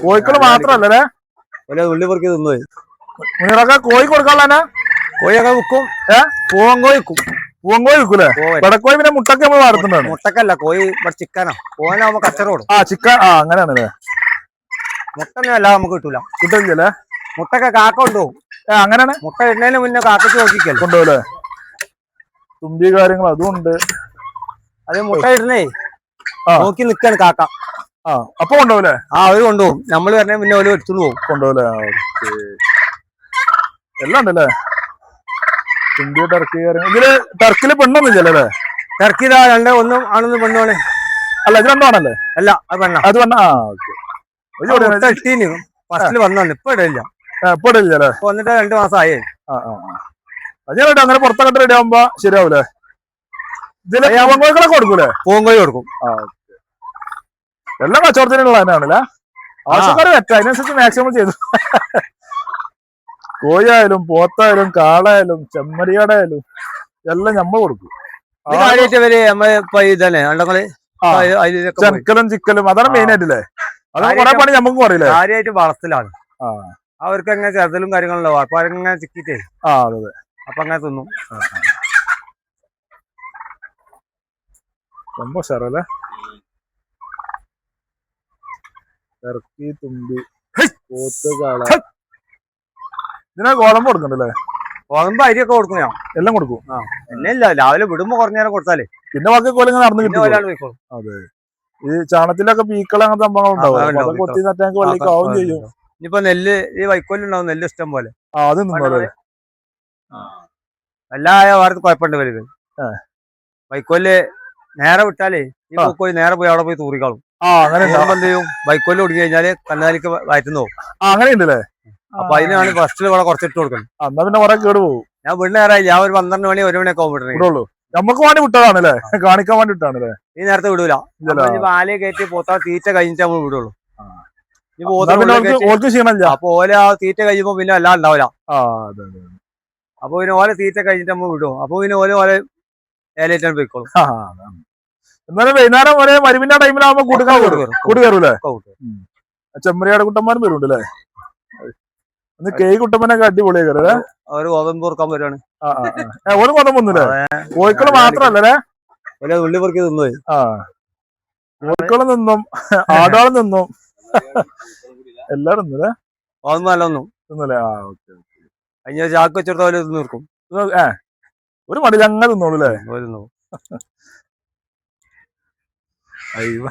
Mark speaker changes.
Speaker 1: കോഴിക്കള് മാത്രല്ലേ
Speaker 2: ഉള്ളി പൊറുക്കി തിന്നു.
Speaker 1: മുനീറൊക്കെ കോഴി കൊടുക്കാനുള്ള
Speaker 2: കോഴിയൊക്കെ വിൽക്കും. പൂവങ്കോഴി വിൽക്കും.
Speaker 1: പൂവങ്കോഴി വിൽക്കൂലേ? പെടക്കോഴി പിന്നെ മുട്ടക്ക് നമ്മൾ വളർത്തുന്നതാണ്.
Speaker 2: മുട്ടക്കല്ല, കോഴി ചിക്കനാ. പൂവനാകുമ്പോ കച്ചറോടും.
Speaker 1: ചിക്കൻ അങ്ങനെയാണല്ലേ.
Speaker 2: മുട്ടൊന്നും അല്ലാതെ നമുക്ക്
Speaker 1: കിട്ടില്ലേ?
Speaker 2: മുട്ടൊക്കെ കാക്ക കൊണ്ടുപോകും.
Speaker 1: അങ്ങനെയാണ്.
Speaker 2: മുട്ട ഇടുന്നതിന് മുന്നേ കാക്കച്ച് നോക്കിക്കല്ലോ
Speaker 1: കൊണ്ടുപോകല്ലേ. തുമ്പി കാര്യങ്ങൾ അതും ഉണ്ട്.
Speaker 2: അത് മുട്ട ഇടുന്നേ നോക്കി നിക്കാണ് കാക്ക.
Speaker 1: അപ്പൊ കൊണ്ടുപോകല്ലേ?
Speaker 2: അവര് കൊണ്ടുപോകും. നമ്മള് പറഞ്ഞ പിന്നെ ഓല് എടുത്തുകൊണ്ട് പോകും.
Speaker 1: കൊണ്ടുപോകല്ലേ. എല്ലാം ഉണ്ടല്ലേ. തുമ്പി ടർക്കി കാര്യങ്ങൾ. ഇതില് ടർക്കില് പെണ്ണൊന്നും ഇല്ലല്ലേ?
Speaker 2: ടർക്കി ഒന്നും ആണെന്ന് പെണ്ണോണ്.
Speaker 1: അല്ല ഇത് രണ്ടാണല്ലേ?
Speaker 2: അല്ല അത് പെണ്ണ.
Speaker 1: അത് പെണ്ണ.
Speaker 2: ഫസ്റ്റില് വന്നു. ഇപ്പൊ ഇടില്ല.
Speaker 1: ഇപ്പൊ ഇടില്ലേ?
Speaker 2: വന്നിട്ട് 2 മാസമായി.
Speaker 1: അതിനായിട്ട് അങ്ങനെ പുറത്തൊക്കെ റെഡി ആവുമ്പോ ശരിയാവൂലേ? ഇതില് പൂവങ്കോഴികളൊക്കെ കൊടുക്കൂലേ?
Speaker 2: പൂവങ്കോഴി കൊടുക്കും.
Speaker 1: എല്ലാം കച്ചവടത്തിനുള്ള തന്നെയാണല്ലേ. ആവശ്യക്കാര് പറ്റും. അതിനനുസരിച്ച് മാക്സിമം ചെയ്തു. കോഴിയായാലും പോത്തായാലും കാളായാലും ചെമ്മരിയാടായാലും എല്ലാം നമ്മൾ കൊടുക്കും. ചെക്കലും ചിക്കലും അതാണ് മെയിൻ ആയിട്ടില്ലേ? അതാണ് കുറെ പണി നമുക്ക് അറിയില്ലേ.
Speaker 2: കാര്യമായിട്ട് വളർത്തലാണ്. അവർക്ക് അങ്ങനെ ചെറുതലും കാര്യങ്ങളുണ്ടോ അപ്പൊ അവരങ്ങനെ ചിക്കിട്ടേ.
Speaker 1: അതെ.
Speaker 2: അപ്പൊ അങ്ങനെ തിന്നും.
Speaker 1: സംഭവം സാറല്ലേ. ടർക്കി, തുമ്പി, പോത്ത്, കാള. ഇതിനെ ഗോതമ്പ് കൊടുക്കണ്ടല്ലേ?
Speaker 2: ഗോതമ്പ് അരിയൊക്കെ കൊടുക്കും. ഞാൻ എല്ലാം കൊടുക്കും. എല്ലാം രാവിലെ വിടുമ്പോ കുറഞ്ഞ നേരം കൊടുത്താലേ
Speaker 1: പിന്നെ ബാക്കി കോലം നടന്നു കിട്ടും. അതെ. ഈ ചാണത്തിലൊക്കെ പീക്കള അങ്ങനത്തെ സംഭവങ്ങൾ ഉണ്ടാവും. കൊത്തി നട്ടാൽ വള്ളിക്കാവും ചെയ്യും.
Speaker 2: ഇനിയിപ്പോ നെല്ല് ഈ വൈക്കോലുണ്ടാവും. നെല്ല് ഇഷ്ടം പോലെ.
Speaker 1: അത് നിന്നോളെ
Speaker 2: എല്ലാ വാരത്ത് കുഴപ്പമുണ്ട് വലുത്. വൈക്കോല് നേരെ വിട്ടാലേ ഈ പോയി നേരെ പോയി അവിടെ പോയി തൂറിക്കാളും.
Speaker 1: അങ്ങനെ
Speaker 2: എന്ത് ചെയ്യും? വൈക്കോല് ഒടുങ്ങി കഴിഞ്ഞാല് കന്നാലിക്ക് വയറ്റുന്നു പോകും.
Speaker 1: അങ്ങനെ ഉണ്ടല്ലേ?
Speaker 2: അപ്പൊ അതിനാണ് ഫസ്റ്റിൽ ഇവിടെ കുറച്ചിട്ട് കൊടുക്കുന്നത്.
Speaker 1: എന്നാ പിന്നെ കുറെ കേട് പോകും.
Speaker 2: ഞാൻ വീടിന് നേരമായി. ഞാൻ ഒരു 12 മണി 1 മണിയൊക്കെ ആവുമ്പോഴേ
Speaker 1: നമുക്ക് വേണ്ടി വിട്ടതാണല്ലേ? കാണിക്കാൻ വേണ്ടി വിട്ടാണല്ലേ?
Speaker 2: ഈ നേരത്തെ വിടൂല. ആലയെ കയറ്റി പോത്താ തീറ്റ കഴിഞ്ഞിട്ട് നമ്മൾ വിടുള്ളൂ. അപ്പൊ ഓല ആ തീറ്റ കഴിയുമ്പോ പിന്നെ എല്ലാം ഉണ്ടാവില്ല. അപ്പൊ പിന്നെ ഓല തീറ്റ കഴിഞ്ഞിട്ട് നമ്മൾ വിടും. അപ്പൊ പിന്നെ ഓല ഏലേറ്റാൻ പോയിക്കോളും.
Speaker 1: എന്നാലും വൈകുന്നേരം ഒരേ മരുവിന്റെ ടൈമിലാവുമ്പോ കൂടി കയറൂലേ? ചെമ്മരിയാട് കുട്ടന്മാരും വരുന്നുണ്ടല്ലേ? കേയ് കുട്ടപ്പനൊക്കെ അടിപൊളിയാ.
Speaker 2: അവര് ഗോതമ്പ് പൊറുക്കാൻ വരുവാണ്.
Speaker 1: ഒരു ഗോതമ്പൊന്നുമില്ലേ? കോഴിക്കള് മാത്രല്ലേ?
Speaker 2: ഉള്ളി പൊറുക്കി തിന്നുപോയി.
Speaker 1: കോഴിക്കള് നിന്നും ആടുകളും നിന്നും എല്ലാരും തിന്നല്ലേ?
Speaker 2: ഗോതമ്പ് നല്ല ഒന്നും
Speaker 1: തിന്നല്ലേ?
Speaker 2: കഴിഞ്ഞ ചാക്ക് വെച്ചെടുത്ത പോലെ തിന്നു തീർക്കും.
Speaker 1: ഒരു മടി അങ്ങ തിന്നോളൂല്ലേ? അയ്യോ